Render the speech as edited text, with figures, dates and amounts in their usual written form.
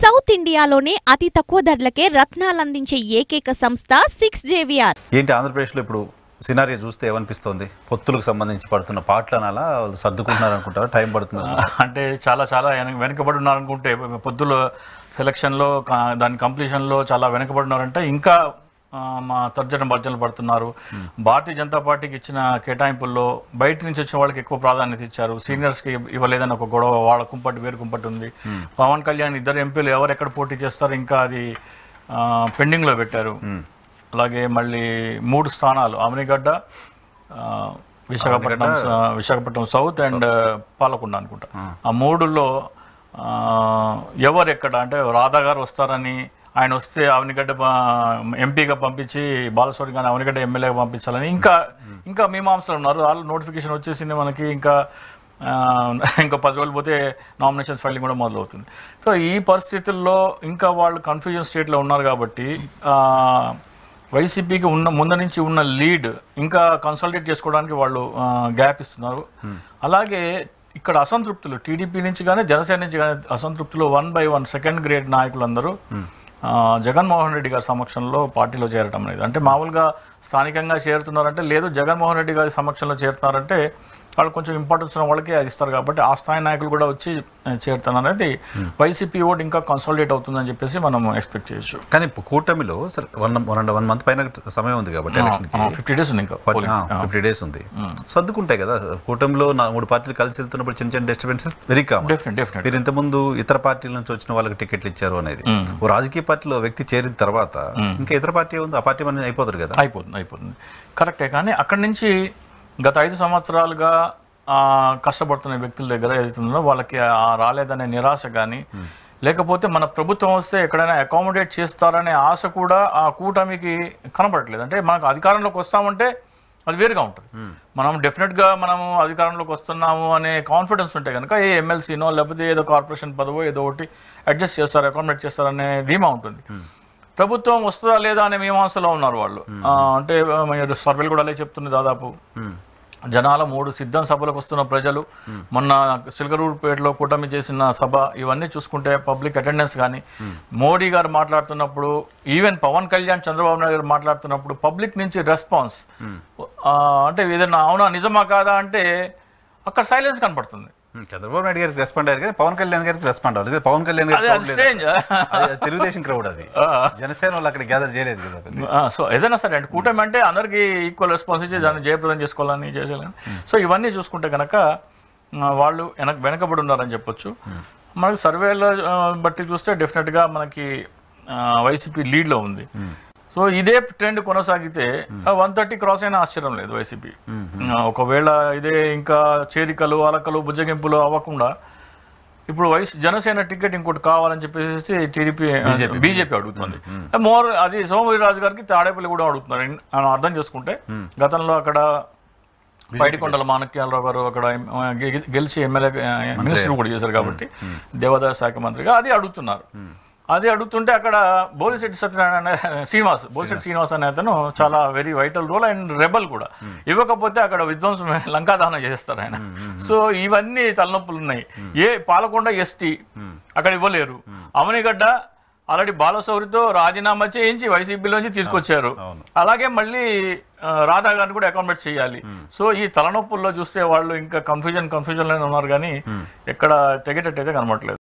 South ఇండియాలోనే అతి తక్కువ ధరలకే రత్నాలందించే ఏకైక సంస్థ 6JVR. ఏంటి ఆంధ్రప్రదేశ్లో ఇప్పుడు సినారియో చూస్తే ఏమనిపిస్తోంది? పొత్తులకు సంబంధించి పడుతున్న పాటలనాలా వాళ్ళు సర్దుకుంటున్నారు అనుకుంటారా? టైం పడుతుంది అంటే చాలా వెనకబడి ఉన్నారనుకుంటే పొత్తుల సెలక్షన్లో దాని కంప్లీషన్లో చాలా వెనకబడి ఉన్నారంటే ఇంకా మా తర్జన భర్జనలు పడుతున్నారు. భారతీయ జనతా పార్టీకి ఇచ్చిన కేటాయింపుల్లో బయట నుంచి వచ్చిన వాళ్ళకి ఎక్కువ ప్రాధాన్యత ఇచ్చారు. సీనియర్స్కి ఇవ్వలేదని ఒక గొడవ, వాళ్ళ కుంపటి వేరు కుంపటి ఉంది. పవన్ కళ్యాణ్ ఇద్దరు ఎంపీలు ఎవరు ఎక్కడ పోటీ చేస్తారో ఇంకా అది పెండింగ్లో పెట్టారు. అలాగే మళ్ళీ 3 స్థానాలు అవనిగడ్డ, విశాఖపట్నం సౌత్ అండ్ పాలకొండ అనుకుంటా. ఆ 3లో ఎవరు ఎక్కడ అంటే రాధా గారు వస్తారని, ఆయన వస్తే అవనిగడ్డ ఎంపీగా పంపించి బాలస్వామి గారిని అవనిగడ్డ ఎమ్మెల్యేగా పంపించాలని ఇంకా మీమాంసలు ఉన్నారు. వాళ్ళు నోటిఫికేషన్ వచ్చేసింది మనకి. ఇంకా 10 రోజులు పోతే నామినేషన్స్ ఫైలింగ్ కూడా మొదలవుతుంది. సో ఈ పరిస్థితుల్లో ఇంకా వాళ్ళు కన్ఫ్యూజన్ స్టేట్లో ఉన్నారు కాబట్టి వైసీపీకి ముందు నుంచి ఉన్న లీడ్ ఇంకా కన్సల్టేట్ చేసుకోవడానికి వాళ్ళు గ్యాప్ ఇస్తున్నారు. అలాగే ఇక్కడ అసంతృప్తులు టీడీపీ నుంచి కానీ జనసేన నుంచి కానీ అసంతృప్తులు 1 by 1 సెకండ్ గ్రేడ్ నాయకులందరూ జగన్మోహన్ రెడ్డి గారి సమక్షంలో పార్టీలో చేరటం అనేది. అంటే మామూలుగా స్థానికంగా చేరుతున్నారంటే లేదు, జగన్మోహన్ రెడ్డి గారి సమక్షంలో చేరుతున్నారంటే వాళ్ళు కొంచెం ఇంపార్టెన్స్ ఉన్న వాళ్ళకి అది ఇస్తారు కాబట్టి ఆ స్థాయి నాయకులు కూడా వచ్చి చేరుతాను అనేది వైసీపీ ఓట్ ఇంకా కన్సాలిడేట్ అవుతుందని చెప్పేసి మనం ఎక్స్పెక్ట్ చేయొచ్చు. కానీ కూటమిలో 1 month పైన సమయం ఉంది కాబట్టి 50 days ఉంది, ఇంకా 50 days ఉంది. సర్దుకుంటాయి కదా కూటమిలో 3 పార్టీలు కలిసి వెళ్తున్నప్పుడు చిన్న డిస్టర్బెన్సెస్ వెరీ కామన్. మీరు ఇంతకుముందు ఇతర పార్టీల నుంచి వచ్చిన వాళ్ళకి టికెట్లు ఇచ్చారు అనేది. ఓ రాజకీయ పార్టీలో వ్యక్తి చేరిన తర్వాత ఇంకా ఇతర పార్టీ ఉంది, ఆ పార్టీ మన అయిపోతారు కదా. అయిపోతుంది కరెక్టే. కానీ అక్కడి నుంచి గత 5 సంవత్సరాలుగా కష్టపడుతున్న వ్యక్తుల దగ్గర ఏదైతుందో వాళ్ళకి రాలేదనే నిరాశ కానీ, లేకపోతే మన ప్రభుత్వం వస్తే ఎక్కడైనా అకామిడేట్ చేస్తారనే ఆశ కూడా ఆ కూటమికి కనబడట్లేదు. అంటే మనకు అధికారంలోకి వస్తామంటే అది వేరుగా ఉంటుంది. మనం డెఫినెట్గా మనము అధికారంలోకి వస్తున్నాము అనే కాన్ఫిడెన్స్ ఉంటే కనుక ఏ ఎమ్మెల్సీనో లేకపోతే ఏదో కార్పొరేషన్ పదవో ఏదో ఒకటి అడ్జస్ట్ చేస్తారు, అకామిడేట్ చేస్తారనే ధీమా ఉంటుంది. ప్రభుత్వం వస్తుందా లేదా అనే మీమాంసలో ఉన్నారు వాళ్ళు. అంటే సర్వేలు కూడా అలా చెప్తుంది. దాదాపు జనాల 3 సిద్ధం సభలకు వస్తున్న ప్రజలు, మొన్న చిలకలూరుపేటలో కూటమి చేసిన సభ, ఇవన్నీ చూసుకుంటే పబ్లిక్ అటెండెన్స్ కానీ, మోడీ గారు మాట్లాడుతున్నప్పుడు, ఈవెన్ పవన్ కళ్యాణ్ చంద్రబాబు నాయుడు గారు మాట్లాడుతున్నప్పుడు పబ్లిక్ నుంచి రెస్పాన్స్ అంటే ఏదైనా అవునా నిజమా కాదా అంటే అక్కడ సైలెన్స్ కనపడుతుంది. చంద్రబాబు నాయుడు గారికి రెస్పాండ్ అయ్యారు కానీ పవన్ కళ్యాణ్ గారికి రెస్పాండ్ అవ్వలేదు. పవన్ కళ్యాణ్ గారు తెలుగుదేశం క్రౌడ్, అది జనసేన వాళ్ళు అక్కడ గ్యాదర్ చేయలేదు కదా. సో ఏదైనా సరే అంటే కూటమి అంటే అందరికీ ఈక్వల్ రెస్పాన్స్ ఇచ్చి దాన్ని జయప్రదం చేసుకోవాలని చేసేయాలని. సో ఇవన్నీ చూసుకుంటే కనుక వాళ్ళు వెనకబడి ఉన్నారని చెప్పొచ్చు. మనకి సర్వేలో బట్టి చూస్తే డెఫినెట్గా మనకి వైసీపీ లీడ్లో ఉంది. సో ఇదే ట్రెండ్ కొనసాగితే 130 క్రాస్ అయినా ఆశ్చర్యం లేదు వైసీపీ. ఒకవేళ ఇదే ఇంకా చేరికలు అలకలు బుజ్జగింపులు అవ్వకుండా ఇప్పుడు జనసేన టికెట్ ఇంకోటి కావాలని చెప్పేసి బీజేపీ అడుగుతుంది. అది సోమవీర్రాజు గారికి తాడేపల్లి కూడా అడుగుతున్నారు అని అర్థం చేసుకుంటే. గతంలో అక్కడ పైడికొండల మాణిక్యాలరావు గారు అక్కడ గెలిచి ఎమ్మెల్యే మినిస్టర్ కూడా చేశారు కాబట్టి దేవాదాయ శాఖ మంత్రిగా అది అడుగుతున్నారు. అది అడుగుతుంటే అక్కడ బోలిశెట్టి శ్రీనివాస్ అనే అతను చాలా very vital role and rebel కూడా. ఇవ్వకపోతే అక్కడ విధ్వంసం లంకాదహనం చేస్తారు ఆయన. సో ఇవన్నీ తలనొప్పులు ఉన్నాయి. పాలకొండ ఎస్టీ అక్కడ ఇవ్వలేరు. అవనిగడ్డ ఆల్రెడీ బాలశౌరితో రాజీనామా చేయించి వైసీపీలోంచి తీసుకొచ్చారు. అలాగే మళ్ళీ రాధా గారిని కూడా అకామిడేట్ చేయాలి. సో ఈ తలనొప్పుల్లో చూస్తే వాళ్ళు ఇంకా కన్ఫ్యూజన్లోనే ఉన్నారు కానీ ఎక్కడ తెగేటట్టయితే కనబడలేదు.